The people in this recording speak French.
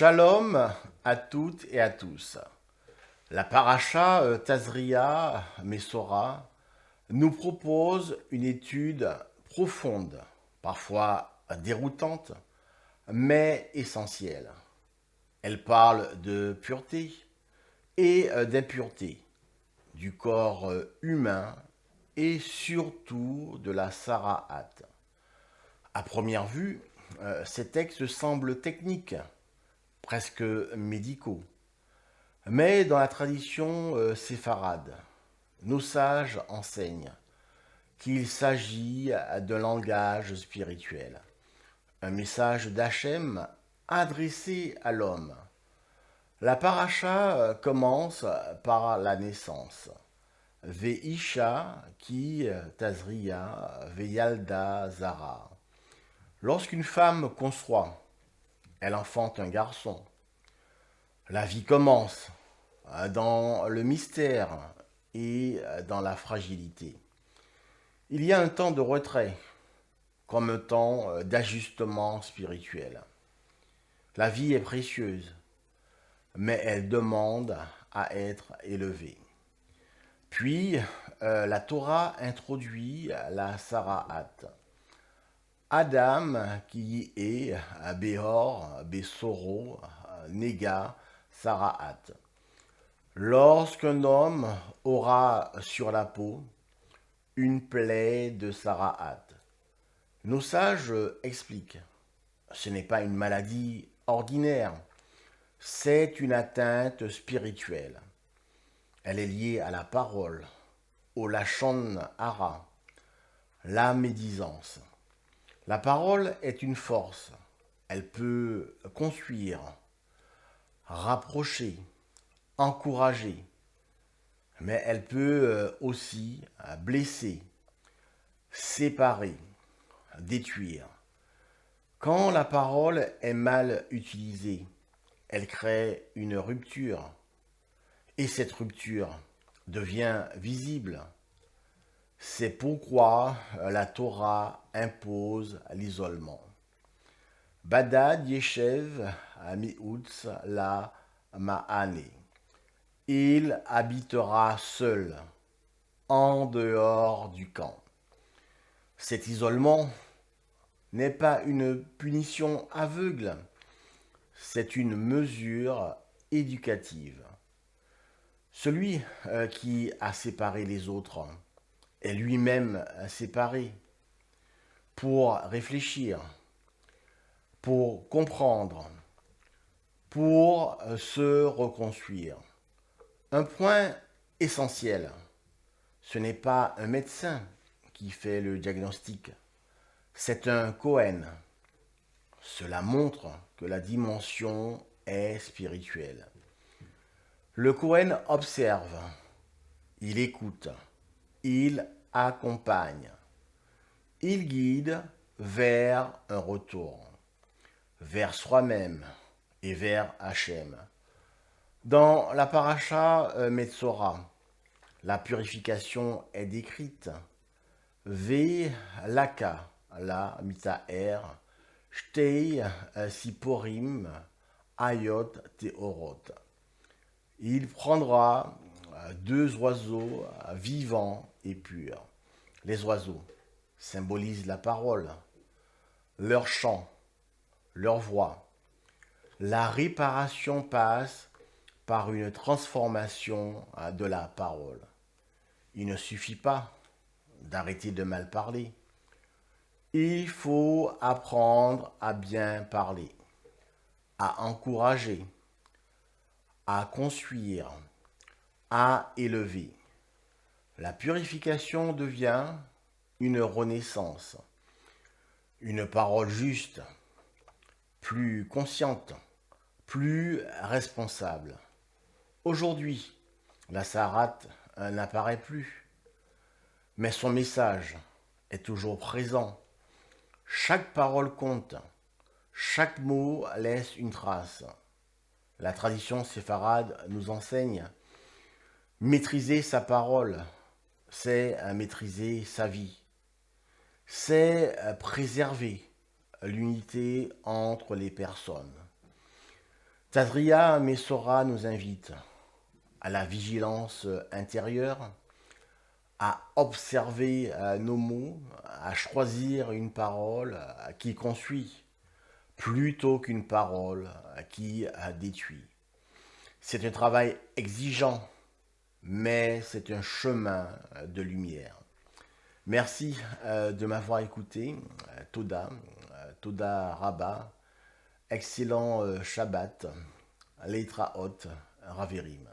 Shalom à toutes et à tous. La paracha Tazria Mesora nous propose une étude profonde, parfois déroutante, mais essentielle. Elle parle de pureté et d'impureté, du corps humain et surtout de la Sara'at. À première vue, ces textes semblent techniques, presque médicaux. Mais dans la tradition séfarade, nos sages enseignent qu'il s'agit d'un langage spirituel, un message d'Hachem adressé à l'homme. La paracha commence par la naissance. Veisha qui Tazria Veyalda Zara. Lorsqu'une femme conçoit, elle enfante un garçon. La vie commence dans le mystère et dans la fragilité. Il y a un temps de retrait, comme un temps d'ajustement spirituel. La vie est précieuse, mais elle demande à être élevée. Puis, la Torah introduit la Sara'at. Adam, qui est Behor, Besoro, Nega, Sara'at. Lorsqu'un homme aura sur la peau une plaie de Sara'at, nos sages expliquent, ce n'est pas une maladie ordinaire, c'est une atteinte spirituelle. Elle est liée à la parole, au lachon hara, la médisance. La parole est une force, elle peut construire, rapprocher, encourager, mais elle peut aussi blesser, séparer, détruire. Quand la parole est mal utilisée, elle crée une rupture, et cette rupture devient visible. C'est pourquoi la Torah impose l'isolement. Badad Yeshev Amiutz la Ma'ane. Il habitera seul, en dehors du camp. Cet isolement n'est pas une punition aveugle, c'est une mesure éducative. Celui qui a séparé les autres est lui-même séparé pour réfléchir, pour comprendre, pour se reconstruire. Un point essentiel, ce n'est pas un médecin qui fait le diagnostic, c'est un Cohen. Cela montre que la dimension est spirituelle. Le Cohen observe, il écoute, il accompagne, il guide vers un retour, vers soi-même et vers Hachem. Dans la paracha Metzora, la purification est décrite. Ve laka la mitaer, shtei siporim ayot teorot. Il prendra deux oiseaux vivants et purs. Les oiseaux symbolisent la parole, leur chant, leur voix. La réparation passe par une transformation de la parole. Il ne suffit pas d'arrêter de mal parler. Il faut apprendre à bien parler, à encourager, à construire, à élever. La purification devient une renaissance, une parole juste, plus consciente, plus responsable. Aujourd'hui, la Sarat n'apparaît plus, mais son message est toujours présent. Chaque parole compte, chaque mot laisse une trace. La tradition séfarade nous enseigne maîtriser sa parole, c'est maîtriser sa vie, c'est préserver l'unité entre les personnes. Tadria Messora nous invite à la vigilance intérieure, à observer nos mots, à choisir une parole qui construit plutôt qu'une parole qui détruit. C'est un travail exigeant, mais c'est un chemin de lumière. Merci de m'avoir écouté, Toda Rabba, excellent Shabbat, Leitra Hot, Raverim.